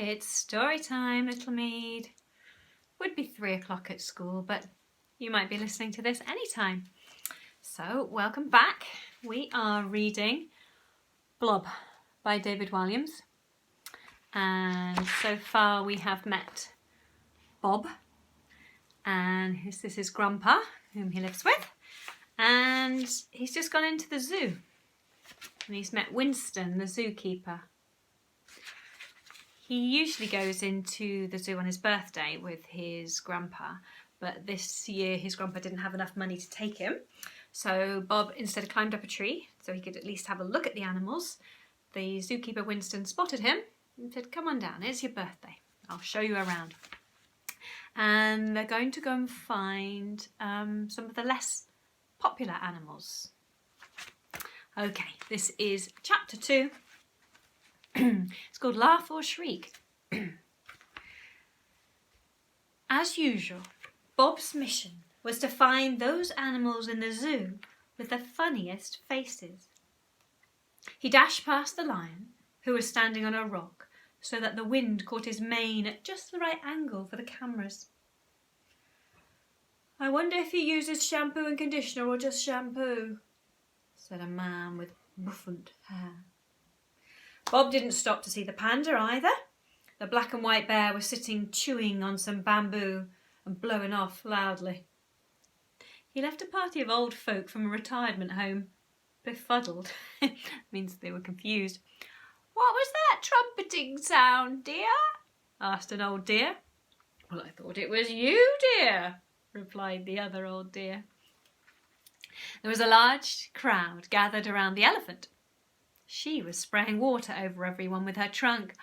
It's story time, little Mead. Would be 3 o'clock at school, but you might be listening to this anytime. So, welcome back. We are reading Blob by David Walliams. And so far we have met Bob, and this is his grandpa, whom he lives with. And he's just gone into the zoo. And he's met Winston, the zookeeper. He usually goes into the zoo on his birthday with his grandpa, but this year his grandpa didn't have enough money to take him. So Bob instead climbed up a tree so he could at least have a look at the animals. The zookeeper Winston spotted him and said, "Come on down, it's your birthday. I'll show you around." And they're going to go and find some of the less popular animals. Okay, this is chapter 2. It's called Laugh or Shriek. As usual, Bob's mission was to find those animals in the zoo with the funniest faces. He dashed past the lion, who was standing on a rock, so that the wind caught his mane at just the right angle for the cameras. "I wonder if he uses shampoo and conditioner or just shampoo," said a man with bouffant hair. Bob didn't stop to see the panda either. The black and white bear was sitting chewing on some bamboo and blowing off loudly. He left a party of old folk from a retirement home, befuddled. Means they were confused. "What was that trumpeting sound, dear?" asked an old deer. "Well, I thought it was you, dear," replied the other old deer. There was a large crowd gathered around the elephant. She was spraying water over everyone with her trunk.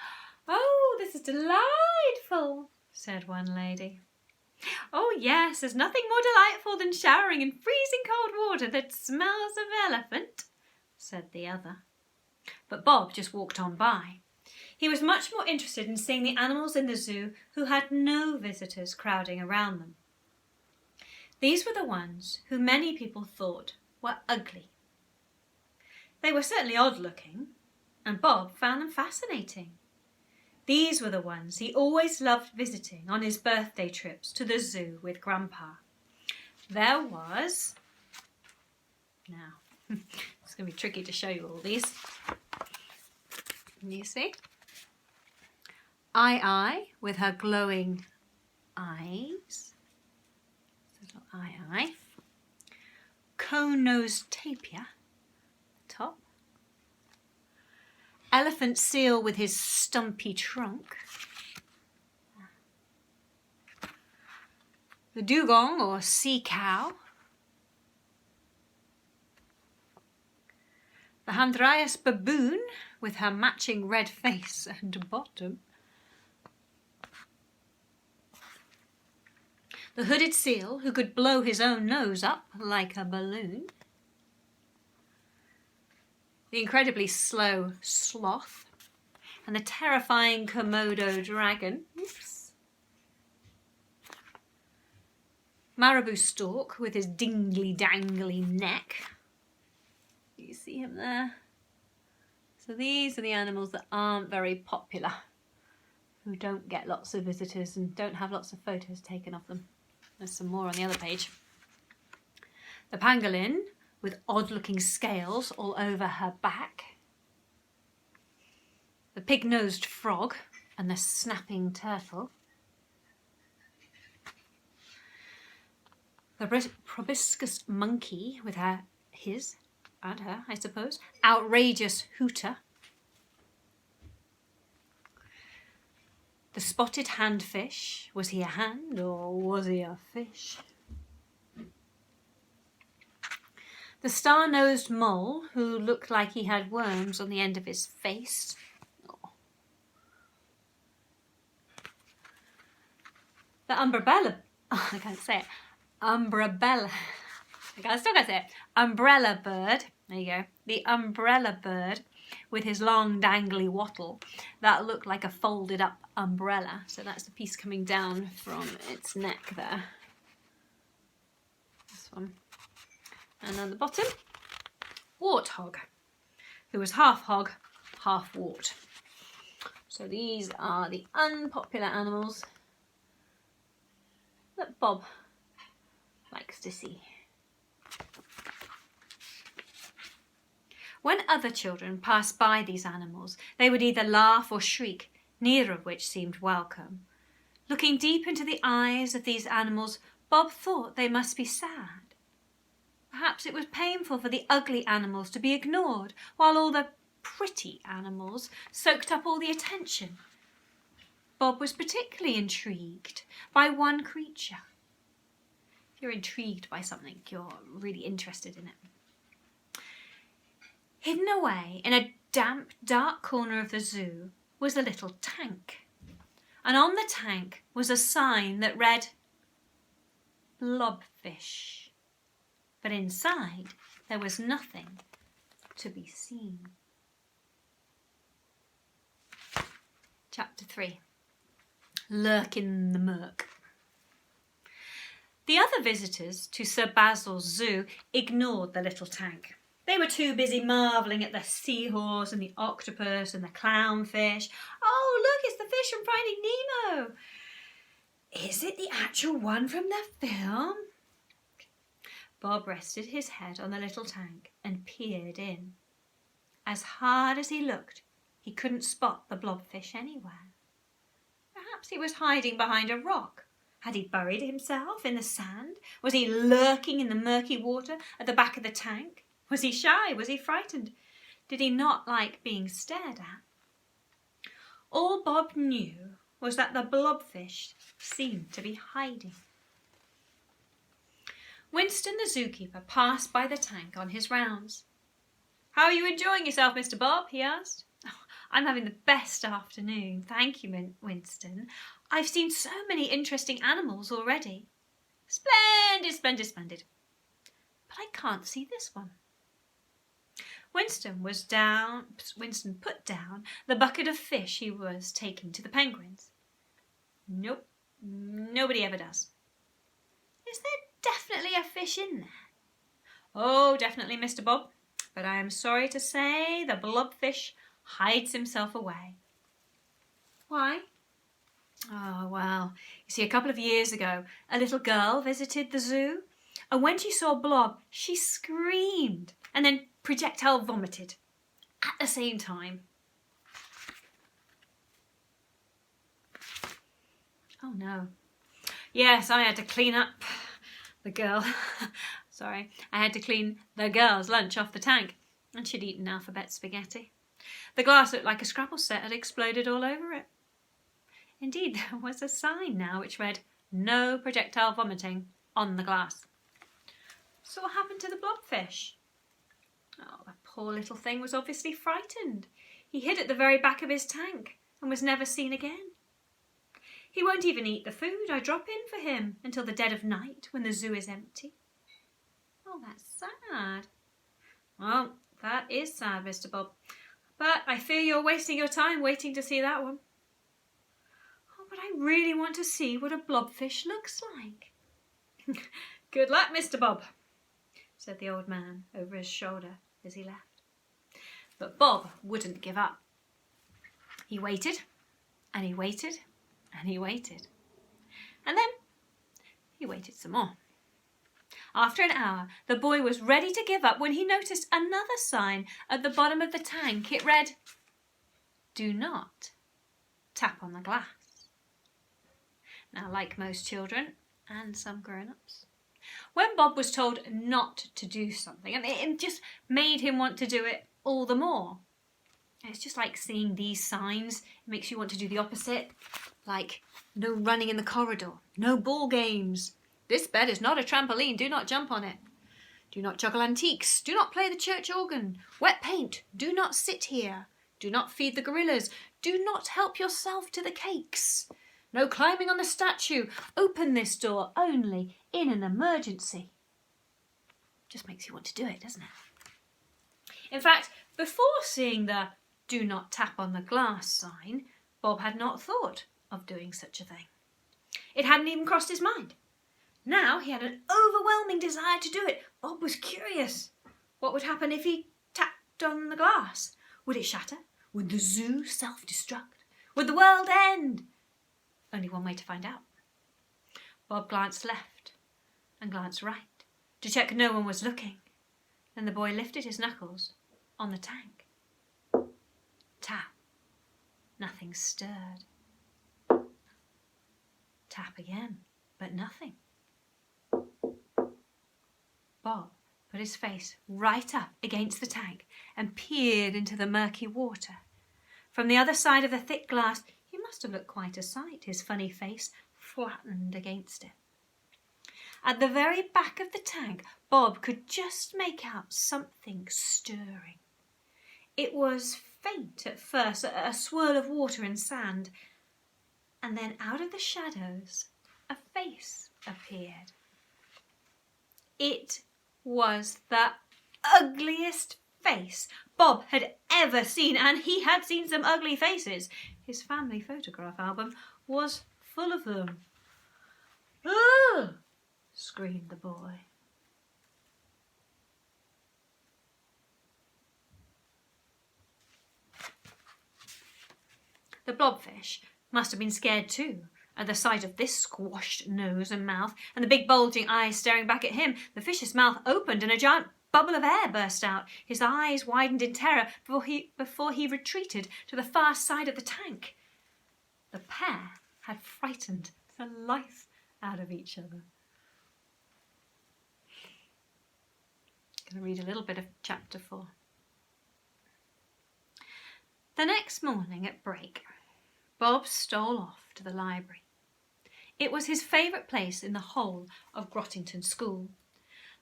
"Oh, this is delightful," said one lady. "Oh yes, there's nothing more delightful than showering in freezing cold water that smells of elephant," said the other. But Bob just walked on by. He was much more interested in seeing the animals in the zoo who had no visitors crowding around them. These were the ones who many people thought were ugly. They were certainly odd-looking, and Bob found them fascinating. These were the ones he always loved visiting on his birthday trips to the zoo with Grandpa. There was... Now, it's going to be tricky to show you all these. Can you see? Ai with her glowing eyes. Little Ai. Cone-nosed tapir. Top. Elephant seal with his stumpy trunk. The dugong or sea cow. The Handraeus baboon with her matching red face and bottom. The hooded seal who could blow his own nose up like a balloon. The incredibly slow sloth, and the terrifying Komodo dragon. Oops. Marabou stork with his dingly-dangly neck. You see him there? So these are the animals that aren't very popular, who don't get lots of visitors and don't have lots of photos taken of them. There's some more on the other page. The pangolin, with odd-looking scales all over her back. The pig-nosed frog and the snapping turtle. The proboscis monkey with his, I suppose, outrageous hooter. The spotted handfish. Was he a hand or was he a fish? The star-nosed mole, who looked like he had worms on the end of his face. Oh. The umbrella... Oh, I can't say it. Umbrella... I still can't say it. Umbrella bird. There you go. The umbrella bird with his long dangly wattle. That looked like a folded up umbrella. So that's the piece coming down from its neck there. This one. And on the bottom, warthog, who was half hog, half wart. So these are the unpopular animals that Bob likes to see. When other children passed by these animals, they would either laugh or shriek, neither of which seemed welcome. Looking deep into the eyes of these animals, Bob thought they must be sad. Perhaps it was painful for the ugly animals to be ignored, while all the pretty animals soaked up all the attention. Bob was particularly intrigued by one creature. If you're intrigued by something, you're really interested in it. Hidden away in a damp, dark corner of the zoo was a little tank. And on the tank was a sign that read, Blobfish. But inside there was nothing to be seen. Chapter 3. Lurk in the murk. The other visitors to Sir Basil's zoo ignored the little tank. They were too busy marvelling at the seahorse and the octopus and the clownfish. Oh, look, it's the fish from Finding Nemo. Is it the actual one from the film? Bob rested his head on the little tank and peered in. As hard as he looked, he couldn't spot the blobfish anywhere. Perhaps he was hiding behind a rock. Had he buried himself in the sand? Was he lurking in the murky water at the back of the tank? Was he shy? Was he frightened? Did he not like being stared at? All Bob knew was that the blobfish seemed to be hiding. Winston the zookeeper passed by the tank on his rounds. How are you enjoying yourself, Mr. Bob? He asked. Oh, I'm having the best afternoon, thank you, Winston. I've seen so many interesting animals already. Splendid, splendid, splendid. But I can't see this one. Winston put down the bucket of fish he was taking to the penguins. Nope, nobody ever does. Is there definitely a fish in there? Oh, definitely, Mr. Bob. But I am sorry to say the blobfish hides himself away. Why? Oh, well, you see, a couple of years ago, a little girl visited the zoo, and when she saw Blob, she screamed and then projectile vomited at the same time. Oh no. Yes, I had to clean up the girl. Sorry, I had to clean the girl's lunch off the tank, and she'd eaten alphabet spaghetti. The glass looked like a Scrabble set had exploded all over it. Indeed, there was a sign now which read, "No projectile vomiting," on the glass. So what happened to the blobfish? Oh, the poor little thing was obviously frightened. He hid at the very back of his tank and was never seen again. He won't even eat the food I drop in for him until the dead of night when the zoo is empty. Oh, that's sad. Well, that is sad, Mr. Bob. But I fear you're wasting your time waiting to see that one. Oh, but I really want to see what a blobfish looks like. Good luck, Mr. Bob, said the old man over his shoulder as he left. But Bob wouldn't give up. He waited, and he waited, and he waited. And then he waited some more. After an hour, the boy was ready to give up when he noticed another sign at the bottom of the tank. It read, "Do not tap on the glass." Now, like most children, and some grown-ups, when Bob was told not to do something, and it just made him want to do it all the more. It's just like seeing these signs. It makes you want to do the opposite. Like, no running in the corridor, no ball games. This bed is not a trampoline, do not jump on it. Do not juggle antiques, do not play the church organ. Wet paint, do not sit here. Do not feed the gorillas, do not help yourself to the cakes. No climbing on the statue, open this door only in an emergency. Just makes you want to do it, doesn't it? In fact, before seeing the "Do not tap on the glass" sign, Bob had not thought of doing such a thing. It hadn't even crossed his mind. Now he had an overwhelming desire to do it. Bob was curious. What would happen if he tapped on the glass? Would it shatter? Would the zoo self-destruct? Would the world end? Only one way to find out. Bob glanced left and glanced right to check no one was looking. Then the boy lifted his knuckles on the tank. Tap. Nothing stirred. Tap again, but nothing. Bob put his face right up against the tank and peered into the murky water. From the other side of the thick glass, he must have looked quite a sight, his funny face flattened against it. At the very back of the tank, Bob could just make out something stirring. It was faint at first, a swirl of water and sand, and then out of the shadows, a face appeared. It was the ugliest face Bob had ever seen, and he had seen some ugly faces. His family photograph album was full of them. "Ah!" screamed the boy. The blobfish must have been scared too at the sight of this squashed nose and mouth and the big bulging eyes staring back at him. The fish's mouth opened and a giant bubble of air burst out. His eyes widened in terror before he retreated to the far side of the tank. The pair had frightened the life out of each other. I'm going to read a little bit of chapter 4. The next morning at break, Bob stole off to the library. It was his favourite place in the whole of Grottington School.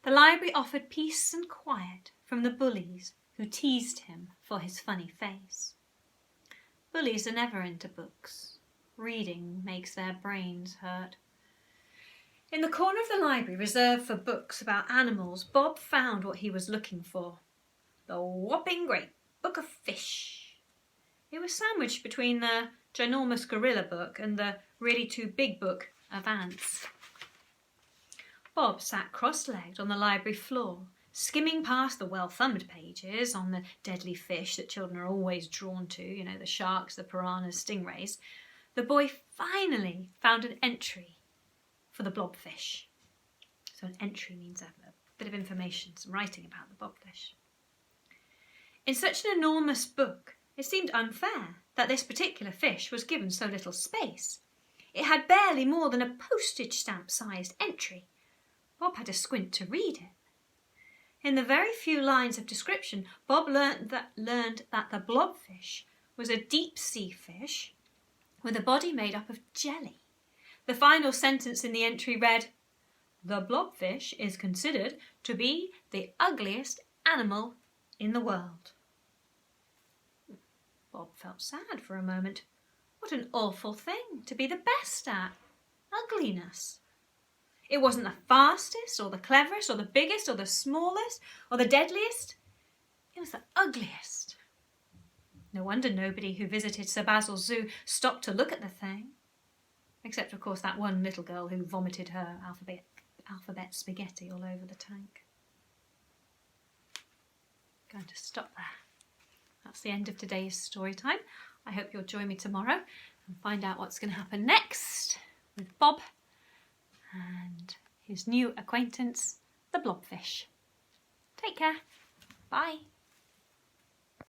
The library offered peace and quiet from the bullies who teased him for his funny face. Bullies are never into books. Reading makes their brains hurt. In the corner of the library reserved for books about animals, Bob found what he was looking for. The whopping great book of fish. It was sandwiched between the ginormous gorilla book and the really too big book of ants. Bob sat cross-legged on the library floor, skimming past the well-thumbed pages on the deadly fish that children are always drawn to, you know, the sharks, the piranhas, stingrays. The boy finally found an entry for the blobfish. So an entry means a bit of information, some writing about the blobfish. In such an enormous book, it seemed unfair that this particular fish was given so little space. It had barely more than a postage stamp-sized entry. Bob had to squint to read it. In the very few lines of description, Bob learned that the blobfish was a deep-sea fish with a body made up of jelly. The final sentence in the entry read, "The blobfish is considered to be the ugliest animal in the world." Bob felt sad for a moment. What an awful thing to be the best at. Ugliness. It wasn't the fastest or the cleverest or the biggest or the smallest or the deadliest. It was the ugliest. No wonder nobody who visited Sir Basil's zoo stopped to look at the thing. Except, of course, that one little girl who vomited her alphabet spaghetti all over the tank. Going to stop there. That's the end of today's story time. I hope you'll join me tomorrow and find out what's going to happen next with Bob and his new acquaintance, the blobfish. Take care. Bye.